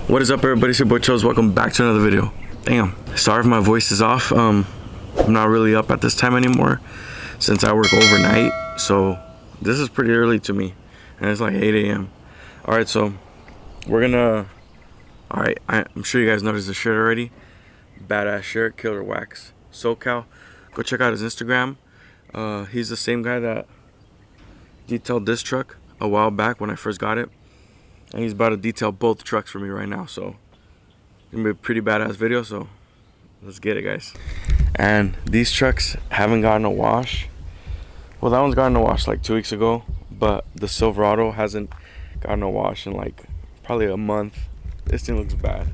What is up, everybody? It's your boy Chills. Welcome back to another video. Damn, sorry if my voice is off. I'm not really up at this time anymore since I work overnight, so this is pretty early to me, and it's like 8 a.m. All right, so we're gonna. All right, I'm sure you guys noticed the shirt already. Badass shirt, Killer Wax SoCal. Go check out his Instagram. He's the same guy that detailed this truck a while back when I first got it. And he's about to detail both trucks for me right now, so it's gonna be a pretty badass video, so let's get it, guys. And these trucks haven't gotten a wash. Well, that one's gotten a wash like 2 weeks ago, but the Silverado hasn't gotten a wash in like probably a month. This thing looks bad.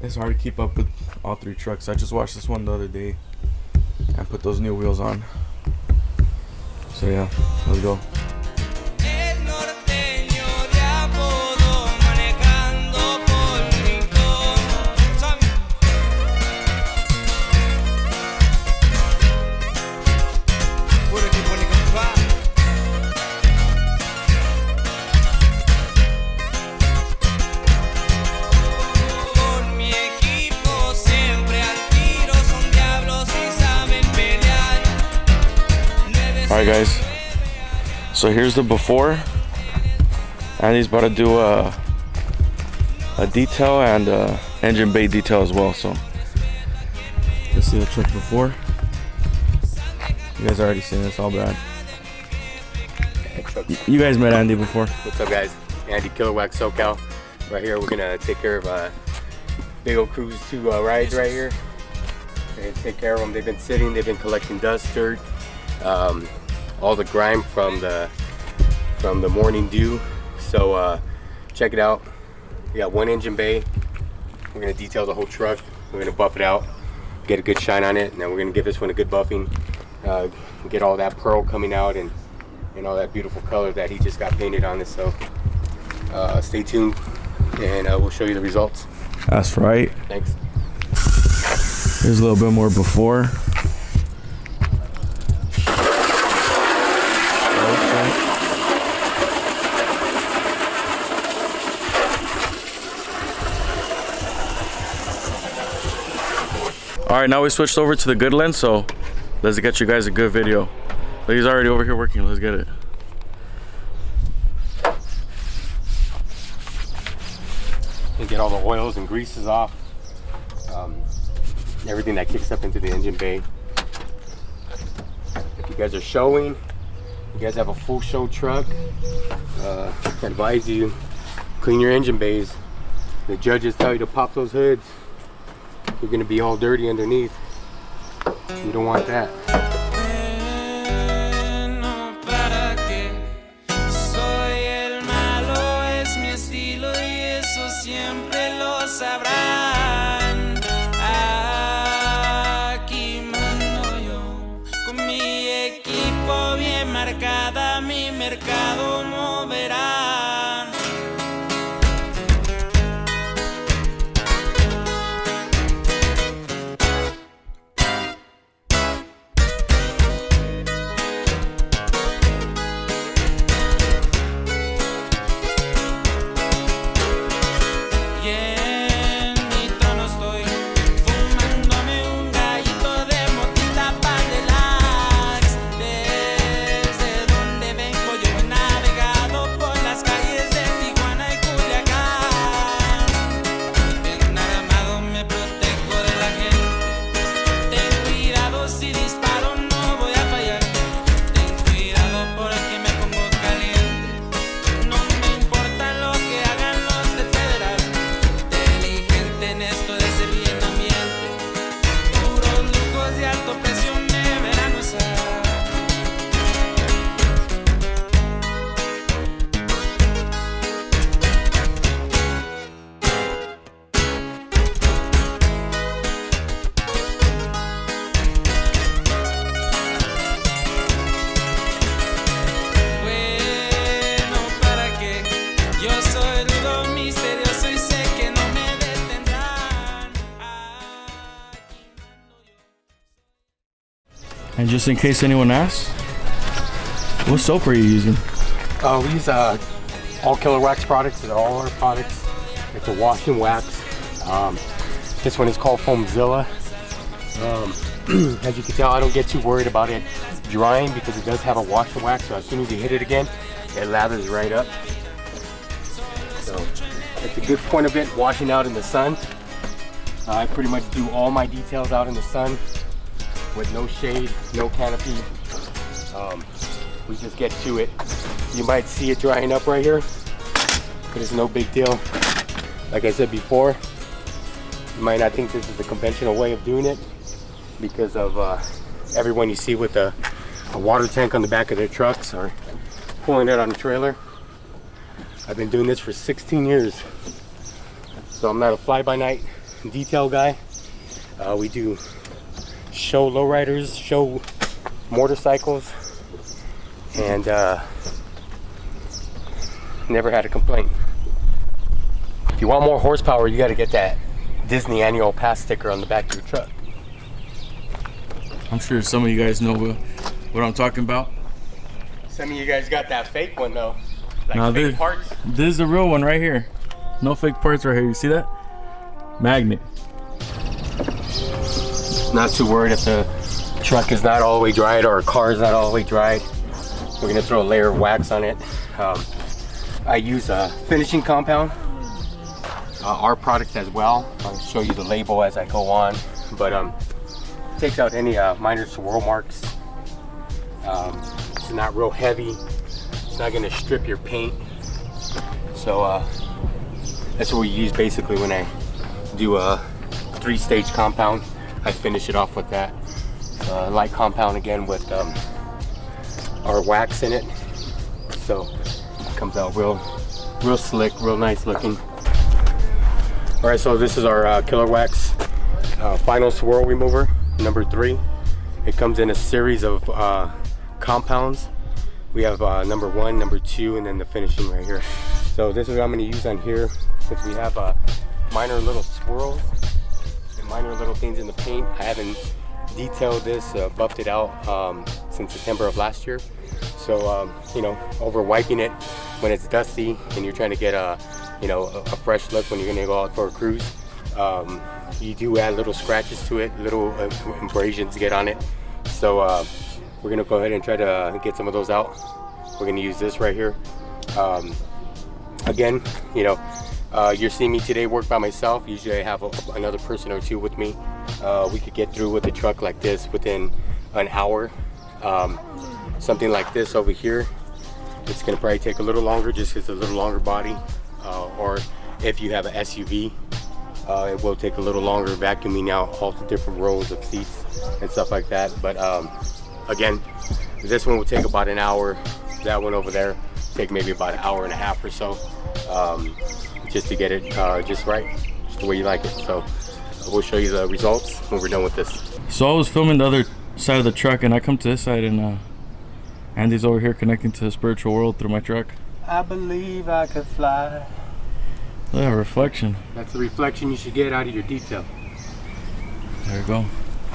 It's hard to keep up with all three trucks. I just washed this one the other day and put those new wheels on. So yeah, let's go. Alright guys, so here's the before, and he's about to do a detail and engine bay detail as well. So let's see the truck before. You guys already seen this, all bad. You guys met Andy before. What's up, guys? Andy, Killer Wax SoCal. Right here, we're gonna take care of big old Cruise 2 rides right here. And take care of them. They've been sitting, they've been collecting dust, dirt, all the grime from the morning dew. So check it out. We got one engine bay. We're gonna detail the whole truck. We're gonna buff it out, get a good shine on it, and then we're gonna give this one a good buffing. Get all that pearl coming out and all that beautiful color that he just got painted on this. So stay tuned, and we'll show you the results. That's right. Thanks. Here's a little bit more before. All right, now we switched over to the good lens, so let's get you guys a good video. But he's already over here working. Let's get it. And get all the oils and greases off. Everything that kicks up into the engine bay. If you guys are showing, you guys have a full show truck, I advise you clean your engine bays. The judges tell you to pop those hoods. You're gonna be all dirty underneath. You don't want that. Mi mercado moverá. And just in case anyone asks, what soap are you using? We use all Killer Wax products. They're all our products. It's a wash and wax. This one is called Foamzilla. As you can tell, I don't get too worried about it drying because it does have a wash and wax. So as soon as you hit it again, it lathers right up. So it's a good point of it washing out in the sun. I pretty much do all my details out in the sun with no shade, no canopy. We just get to it. You might see it drying up right here, but it's no big deal. Like I said before, you might not think this is the conventional way of doing it because of everyone you see with a water tank on the back of their trucks or pulling it on a trailer. I've been doing this for 16 years, so I'm not a fly-by-night detail guy. We do show lowriders, show motorcycles, and never had a complaint. If you want more horsepower, you got to get that Disney annual pass sticker on the back of your truck. I'm sure some of you guys know what I'm talking about. Some of you guys got that fake one though, like Now fake parts. This is the real one right here. No fake parts right here. You see that? Magnet. Not too worried if the truck is not all the way dried or a car is not all the way dried. We're gonna throw a layer of wax on it. I use a finishing compound, our product as well. I'll show you the label as I go on, but takes out any minor swirl marks. It's not real heavy. It's not gonna strip your paint. So that's what we use basically when I do a 3-stage compound. I finish it off with that. Light compound again with our wax in it. So it comes out real slick, real nice looking. All right, so this is our Killer Wax final swirl remover, number 3. It comes in a series of compounds. We have number 1, number 2, and then the finishing right here. So this is what I'm gonna use on here since we have minor little swirls and minor little things in the paint. I haven't detailed this, buffed it out since September of last year. So you know, over wiping it when it's dusty and you're trying to get a fresh look when you're gonna go out for a cruise, you do add little scratches to it, little abrasions get on it. So we're gonna go ahead and try to get some of those out. We're gonna use this right here. Again, you're seeing me today work by myself. Usually I have another person or two with me. We could get through with a truck like this within an hour. Something like this over here, it's gonna probably take a little longer just because it's a little longer body. Or if you have an SUV, it will take a little longer vacuuming out all the different rows of seats and stuff like that. But again, this one will take about an hour. That one over there take maybe about an hour and a half or so, just to get it just right, just the way you like it. So we'll show you the results when we're done with this. So I was filming the other side of the truck and I come to this side and Andy's over here connecting to the spiritual world through my truck. I believe I could fly. Look at reflection. That's the reflection you should get out of your detail. There you go.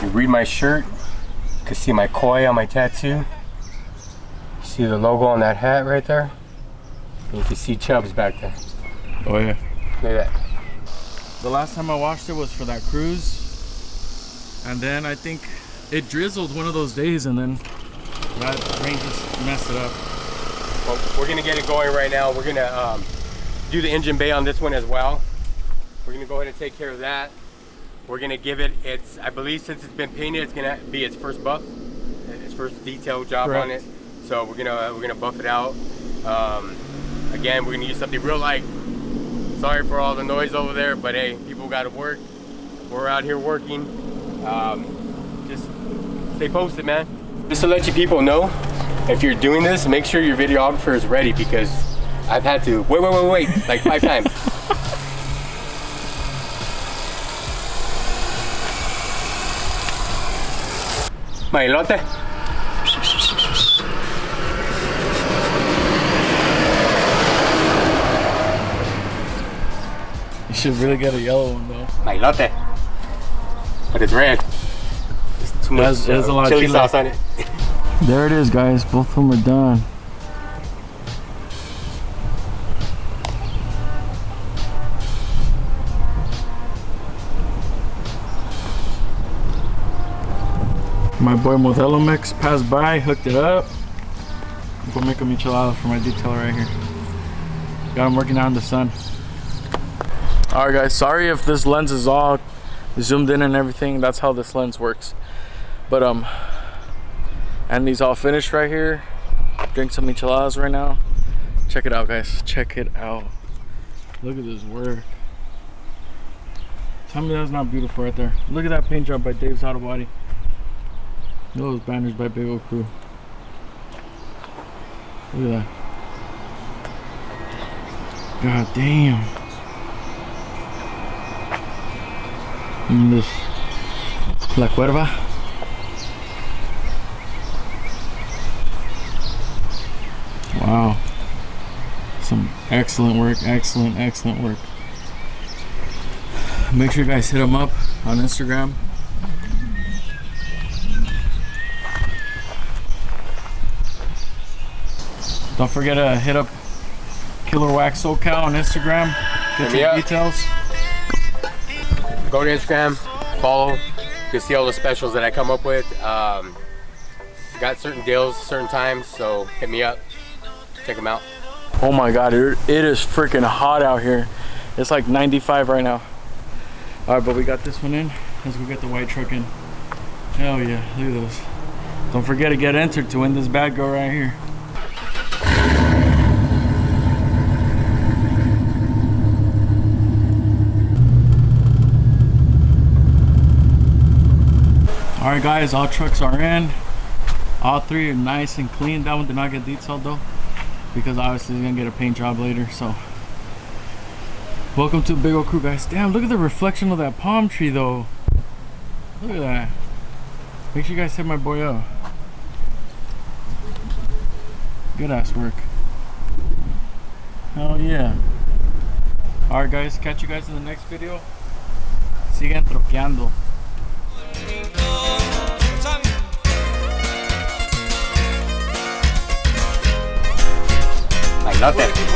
You read my shirt, you can see my koi on my tattoo. See the logo on that hat right there? And you can see Chubbs back there. Oh yeah. Look at that. The last time I washed it was for that cruise. And then I think it drizzled one of those days and then that rain just messed it up. Well, we're gonna get it going right now. We're gonna do the engine bay on this one as well. We're gonna go ahead and take care of that. We're gonna give it I believe since it's been painted, it's gonna be its first buff, its first detail job on it. So we're gonna buff it out. Again, we're gonna use something real light. Sorry for all the noise over there, but hey, people gotta work. We're out here working. Just stay posted, man. Just to let you people know, if you're doing this, make sure your videographer is ready because I've had to wait like 5 times. My elote. You should really get a yellow one though. My elote. But it's red. There's too much a lot chili of sauce on it. There it is, guys. Both of them are done. My boy Modelo Mix passed by, hooked it up. Go make a michelada for my detailer right here. Got him working out in the sun. Alright guys, sorry if this lens is all zoomed in and everything. That's how this lens works. But and these all finished right here. Drink some micheladas right now. Check it out guys, check it out. Look at this work. Tell me that's not beautiful right there. Look at that paint job by Dave's Auto Body. Look at those banners by Big Old Crew. Look at that. God damn. And this La Cuerva. Wow. Some excellent work, excellent work. Make sure you guys hit them up on Instagram. Don't forget to hit up KILLERWAXXSOCAL on Instagram. Get your details. Go to Instagram, follow. You can see all the specials that I come up with. Got certain deals, certain times, so hit me up. Check them out. Oh my god, it is freaking hot out here. It's like 95 right now. Alright, but we got this one in. Let's go get the white truck in. Hell yeah, look at those. Don't forget to get entered to win this bad girl right here. Alright guys, all trucks are in. All three are nice and clean. That one did not get detailed though, because obviously he's gonna get a paint job later. So welcome to Big Old Crew guys. Damn, look at the reflection of that palm tree though. Look at that. Make sure you guys hit my boy up. Good ass work. Hell yeah. Alright guys, catch you guys in the next video. Sigan troqueando. Like nothing.